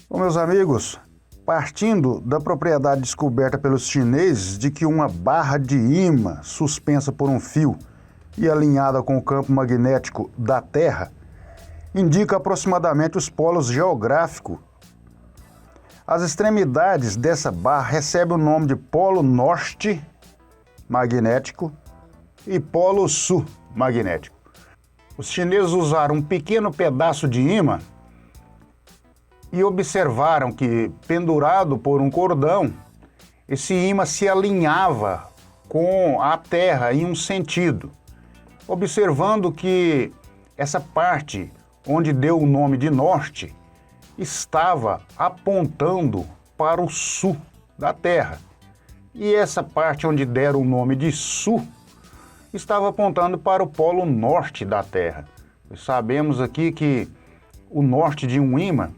Bom, meus amigos, partindo da propriedade descoberta pelos chineses de que uma barra de ímã suspensa por um fio e alinhada com o campo magnético da Terra indica aproximadamente os polos geográficos. As extremidades dessa barra recebem o nome de polo norte magnético e polo sul magnético. Os chineses usaram um pequeno pedaço de ímã e observaram que, pendurado por um cordão, esse ímã se alinhava com a Terra em um sentido, observando que essa parte onde deu o nome de norte estava apontando para o sul da Terra. E essa parte onde deram o nome de sul estava apontando para o polo norte da Terra. Sabemos aqui que o norte de um ímã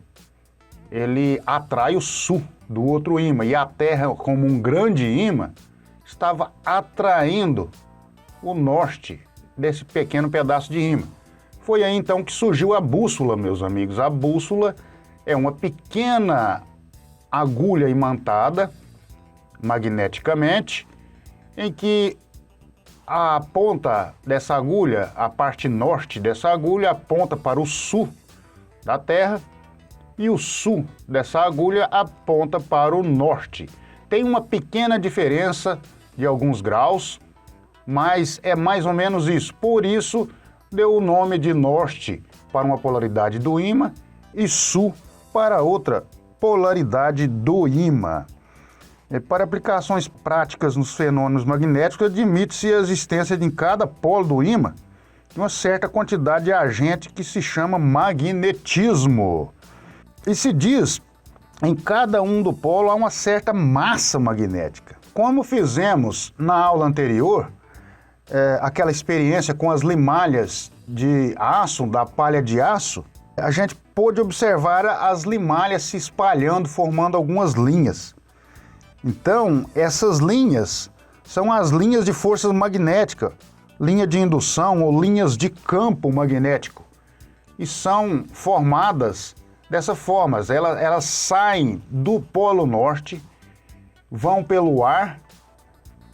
ele atrai o sul do outro ímã, e a Terra, como um grande ímã, estava atraindo o norte desse pequeno pedaço de ímã. Foi aí então que surgiu a bússola, meus amigos. A bússola é uma pequena agulha imantada magneticamente, em que a ponta dessa agulha, a parte norte dessa agulha, aponta para o sul da Terra, e o sul dessa agulha aponta para o norte. Tem uma pequena diferença de alguns graus, mas é mais ou menos isso. Por isso, deu o nome de norte para uma polaridade do ímã e sul para outra polaridade do ímã. Para aplicações práticas nos fenômenos magnéticos, admite-se a existência em cada polo do ímã de uma certa quantidade de agente que se chama magnetismo. E se diz, em cada um do polo há uma certa massa magnética. Como fizemos na aula anterior, aquela experiência com as limalhas de aço, da palha de aço, a gente pôde observar as limalhas se espalhando, formando algumas linhas. Então, essas linhas são as linhas de força magnética, linha de indução ou linhas de campo magnético, e são formadas dessa forma. Elas saem do polo norte, vão pelo ar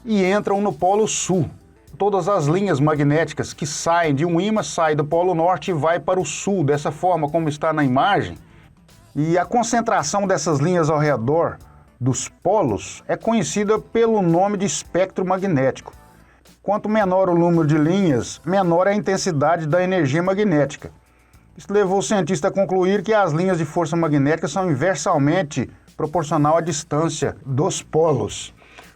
e entram no polo sul. Todas as linhas magnéticas que saem de um ímã saem do polo norte e vai para o sul, dessa forma como está na imagem. E a concentração dessas linhas ao redor dos polos é conhecida pelo nome de espectro magnético. Quanto menor o número de linhas, menor é a intensidade da energia magnética. Isso levou o cientista a concluir que as linhas de força magnética são inversamente proporcional à distância dos polos.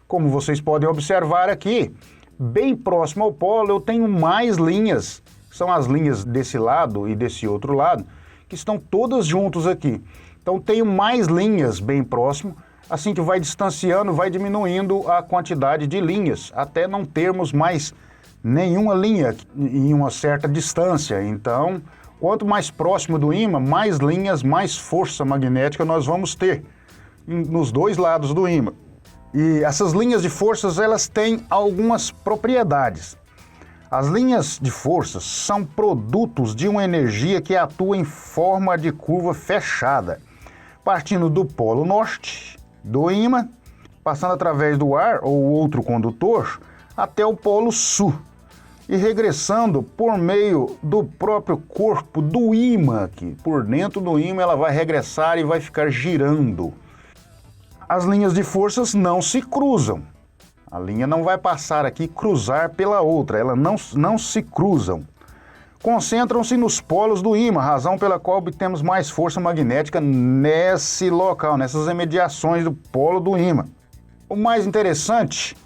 Como vocês podem observar aqui, bem próximo ao polo eu tenho mais linhas, são as linhas desse lado e desse outro lado, que estão todas juntas aqui. Então tenho mais linhas bem próximo, assim que vai distanciando, vai diminuindo a quantidade de linhas, até não termos mais nenhuma linha em uma certa distância. Então, quanto mais próximo do ímã, mais linhas, mais força magnética nós vamos ter nos dois lados do ímã. E essas linhas de forças, elas têm algumas propriedades. As linhas de forças são produtos de uma energia que atua em forma de curva fechada, partindo do polo norte do ímã, passando através do ar ou outro condutor até o polo sul e regressando por meio do próprio corpo do ímã aqui. Por dentro do ímã ela vai regressar e vai ficar girando. As linhas de forças não se cruzam. A linha não vai passar aqui e cruzar pela outra, elas não se cruzam. Concentram-se nos polos do ímã, razão pela qual obtemos mais força magnética nesse local, nessas imediações do polo do ímã. O mais interessante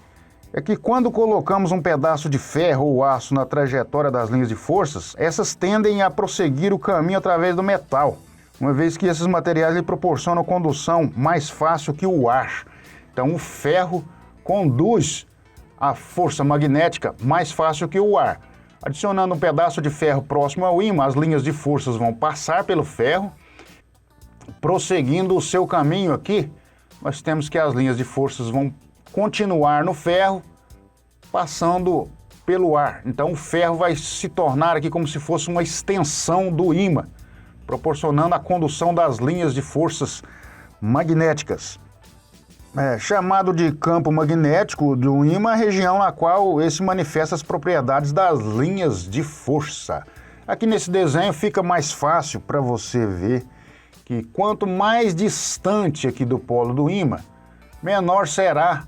é que quando colocamos um pedaço de ferro ou aço na trajetória das linhas de forças, essas tendem a prosseguir o caminho através do metal, uma vez que esses materiais lhe proporcionam condução mais fácil que o ar. Então o ferro conduz a força magnética mais fácil que o ar. Adicionando um pedaço de ferro próximo ao ímã, as linhas de forças vão passar pelo ferro, prosseguindo o seu caminho aqui. Nós temos que as linhas de forças vão continuar no ferro, passando pelo ar. Então o ferro vai se tornar aqui como se fosse uma extensão do ímã, proporcionando a condução das linhas de forças magnéticas. Chamado de campo magnético do ímã, a região na qual esse manifesta as propriedades das linhas de força. Aqui nesse desenho fica mais fácil para você ver que quanto mais distante aqui do polo do ímã, menor será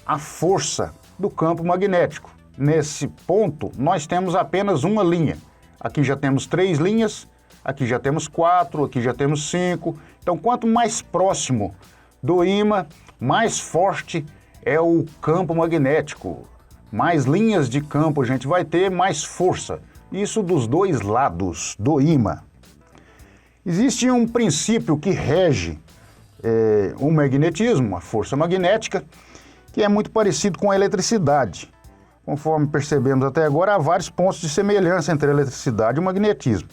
a força do campo magnético. Nesse ponto, nós temos apenas uma linha. Aqui já temos 3 linhas, aqui já temos 4, aqui já temos 5. Então, quanto mais próximo do ímã, mais forte é o campo magnético. Mais linhas de campo a gente vai ter, mais força. Isso dos dois lados do ímã. Existe um princípio que rege o magnetismo, a força magnética, que é muito parecido com a eletricidade. Conforme percebemos até agora, há vários pontos de semelhança entre a eletricidade e o magnetismo.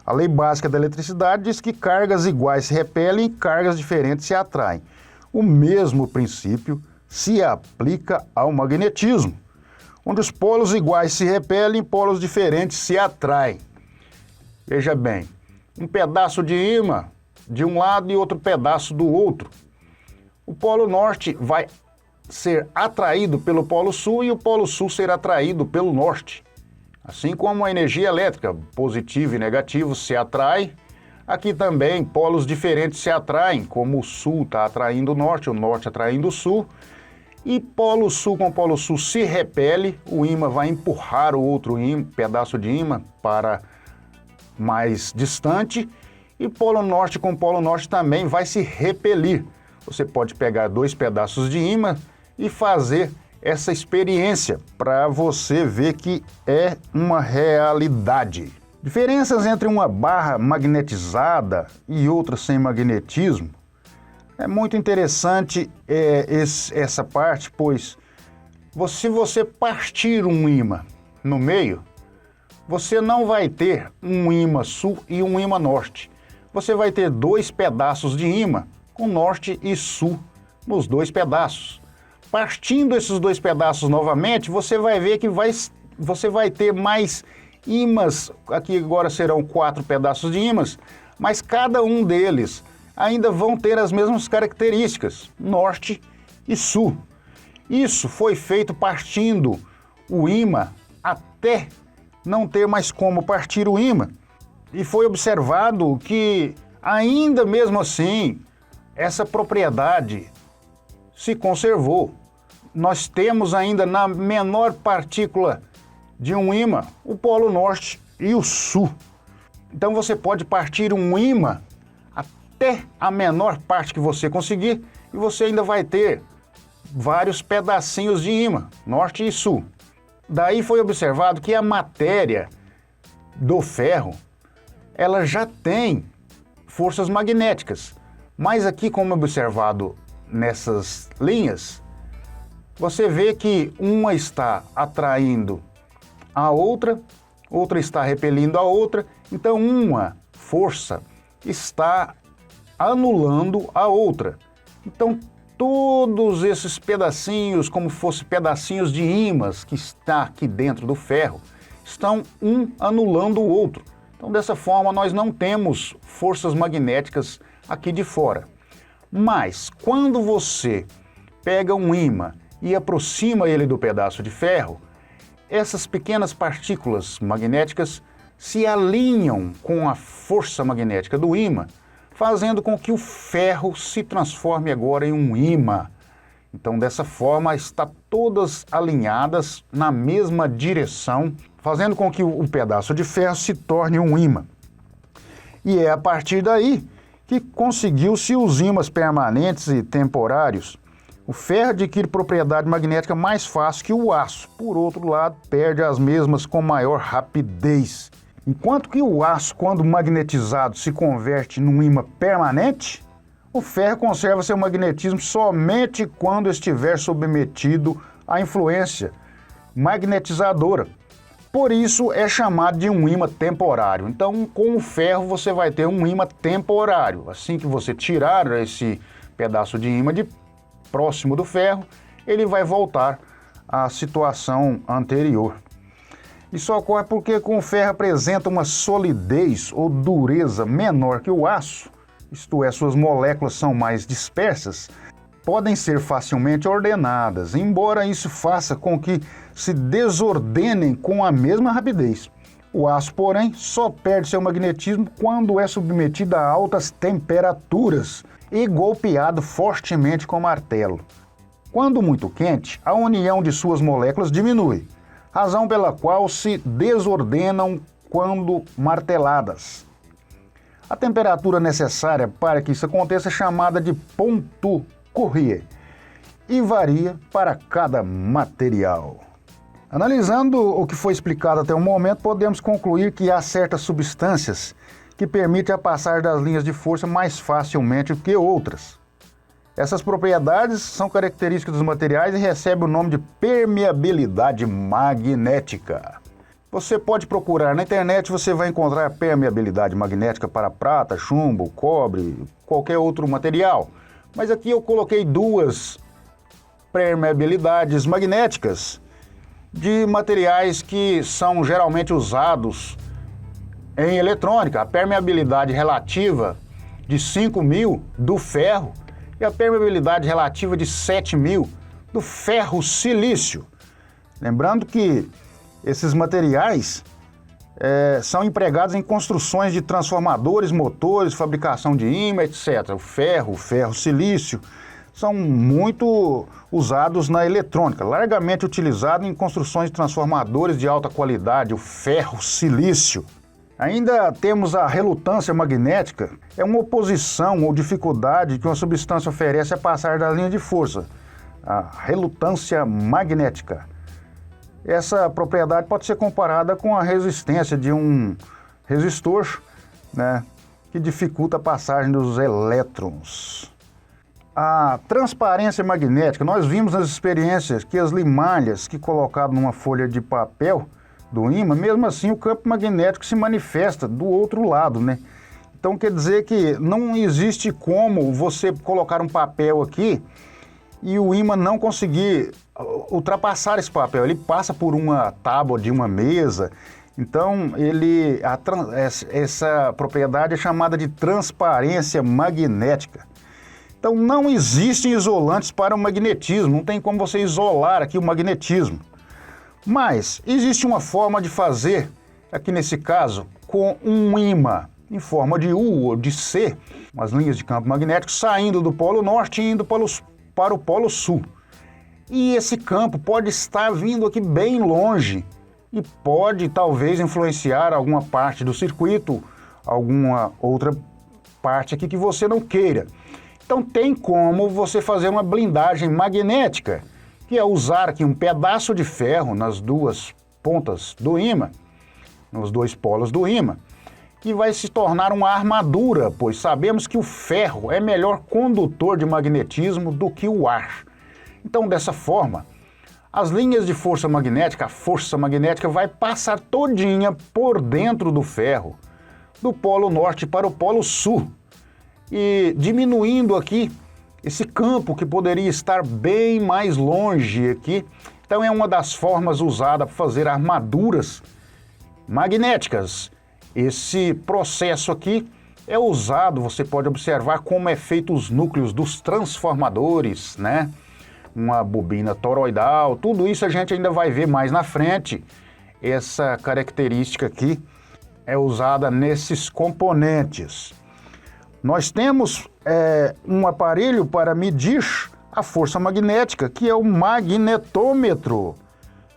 A lei básica da eletricidade diz que cargas iguais se repelem e cargas diferentes se atraem. O mesmo princípio se aplica ao magnetismo, onde os polos iguais se repelem e polos diferentes se atraem. Veja bem, um pedaço de ímã de um lado e outro pedaço do outro. O polo norte vai ser atraído pelo polo sul e o polo sul ser atraído pelo norte. Assim como a energia elétrica, positivo e negativo, se atrai, aqui também polos diferentes se atraem, como o sul está atraindo o norte atraindo o sul, e polo sul com polo sul se repele, o ímã vai empurrar o outro pedaço de ímã para mais distante, e polo norte com polo norte também vai se repelir. Você pode pegar 2 pedaços de ímã e fazer essa experiência para você ver que é uma realidade. Diferenças entre uma barra magnetizada e outra sem magnetismo. É muito interessante essa parte, pois se você partir um ímã no meio, você não vai ter um ímã sul e um ímã norte. Você vai ter 2 pedaços de ímã com norte e sul nos 2 pedaços. Partindo esses 2 pedaços novamente, você vai ver que você vai ter mais ímãs, aqui agora serão 4 pedaços de ímãs, mas cada um deles ainda vão ter as mesmas características, norte e sul. Isso foi feito partindo o ímã até não ter mais como partir o ímã. E foi observado que ainda mesmo assim, essa propriedade se conservou. Nós temos ainda na menor partícula de um ímã o polo norte e o sul. Então você pode partir um ímã até a menor parte que você conseguir e você ainda vai ter vários pedacinhos de ímã, norte e sul. Daí foi observado que a matéria do ferro, ela já tem forças magnéticas, mas aqui, como observado nessas linhas, você vê que uma está atraindo a outra, outra está repelindo a outra, então uma força está anulando a outra. Então todos esses pedacinhos, como fossem pedacinhos de ímãs que está aqui dentro do ferro, estão um anulando o outro. Então dessa forma nós não temos forças magnéticas aqui de fora. Mas quando você pega um ímã e aproxima ele do pedaço de ferro, essas pequenas partículas magnéticas se alinham com a força magnética do ímã, fazendo com que o ferro se transforme agora em um ímã. Então, dessa forma, está todas alinhadas na mesma direção, fazendo com que o pedaço de ferro se torne um ímã. E é a partir daí que conseguiu-se os ímãs permanentes e temporários. O ferro adquire propriedade magnética mais fácil que o aço. Por outro lado, perde as mesmas com maior rapidez. Enquanto que o aço, quando magnetizado, se converte num ímã permanente, o ferro conserva seu magnetismo somente quando estiver submetido à influência magnetizadora. Por isso é chamado de um ímã temporário. Então, com o ferro você vai ter um ímã temporário. Assim que você tirar esse pedaço de ímã de próximo do ferro, ele vai voltar à situação anterior. Isso ocorre porque como o ferro apresenta uma solidez ou dureza menor que o aço, isto é, suas moléculas são mais dispersas, podem ser facilmente ordenadas, embora isso faça com que se desordenem com a mesma rapidez. O aço, porém, só perde seu magnetismo quando é submetido a altas temperaturas e golpeado fortemente com martelo. Quando muito quente, a união de suas moléculas diminui, razão pela qual se desordenam quando marteladas. A temperatura necessária para que isso aconteça é chamada de ponto Curie e varia para cada material. Analisando o que foi explicado até o momento, podemos concluir que há certas substâncias que permitem a passagem das linhas de força mais facilmente do que outras. Essas propriedades são características dos materiais e recebem o nome de permeabilidade magnética. Você pode procurar na internet, você vai encontrar permeabilidade magnética para prata, chumbo, cobre, qualquer outro material. Mas aqui eu coloquei duas permeabilidades magnéticas de materiais que são geralmente usados em eletrônica. A permeabilidade relativa de 5.000 do ferro e a permeabilidade relativa de 7.000 do ferro silício. Lembrando que esses materiais são empregados em construções de transformadores, motores, fabricação de ímã, etc. O ferro silício são muito usados na eletrônica, largamente utilizado em construções de transformadores de alta qualidade, o ferro silício. Ainda temos a relutância magnética, é uma oposição ou dificuldade que uma substância oferece a passar da linha de força, a relutância magnética. Essa propriedade pode ser comparada com a resistência de um resistor, né, que dificulta a passagem dos elétrons. A transparência magnética, nós vimos nas experiências que as limalhas que colocaram numa folha de papel do ímã, mesmo assim o campo magnético se manifesta do outro lado, né? Então quer dizer que não existe como você colocar um papel aqui e o ímã não conseguir ultrapassar esse papel. Ele passa por uma tábua de uma mesa, então essa propriedade é chamada de transparência magnética. Então não existem isolantes para o magnetismo, não tem como você isolar aqui o magnetismo. Mas existe uma forma de fazer, aqui nesse caso, com um ímã em forma de U ou de C, umas linhas de campo magnético saindo do polo norte e indo para o polo sul. E esse campo pode estar vindo aqui bem longe e pode talvez influenciar alguma parte do circuito, alguma outra parte aqui que você não queira. Então tem como você fazer uma blindagem magnética, que é usar aqui um pedaço de ferro nas duas pontas do ímã, nos dois polos do ímã, que vai se tornar uma armadura, pois sabemos que o ferro é melhor condutor de magnetismo do que o ar. Então, dessa forma, as linhas de força magnética, a força magnética vai passar todinha por dentro do ferro, do polo norte para o polo sul, e diminuindo aqui esse campo que poderia estar bem mais longe aqui. Então é uma das formas usada para fazer armaduras magnéticas. Esse processo aqui é usado, você pode observar como é feito os núcleos dos transformadores, né? Uma bobina toroidal, tudo isso a gente ainda vai ver mais na frente. Essa característica aqui é usada nesses componentes. Nós temos um aparelho para medir a força magnética, que é o magnetômetro.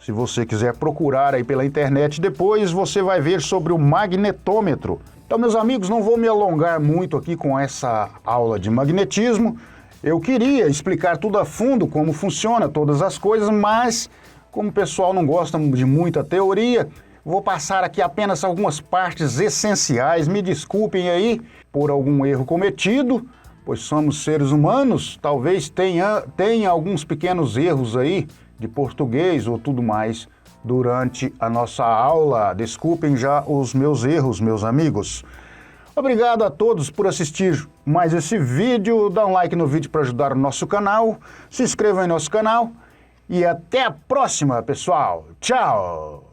Se você quiser procurar aí pela internet depois, você vai ver sobre o magnetômetro. Então, meus amigos, não vou me alongar muito aqui com essa aula de magnetismo. Eu queria explicar tudo a fundo, como funciona todas as coisas, mas como o pessoal não gosta de muita teoria, vou passar aqui apenas algumas partes essenciais. Me desculpem aí por algum erro cometido, pois somos seres humanos, talvez tenha alguns pequenos erros aí de português ou tudo mais durante a nossa aula. Desculpem já os meus erros, meus amigos. Obrigado a todos por assistir mais esse vídeo. Dá um like no vídeo para ajudar o nosso canal. Se inscreva em nosso canal. E até a próxima, pessoal. Tchau!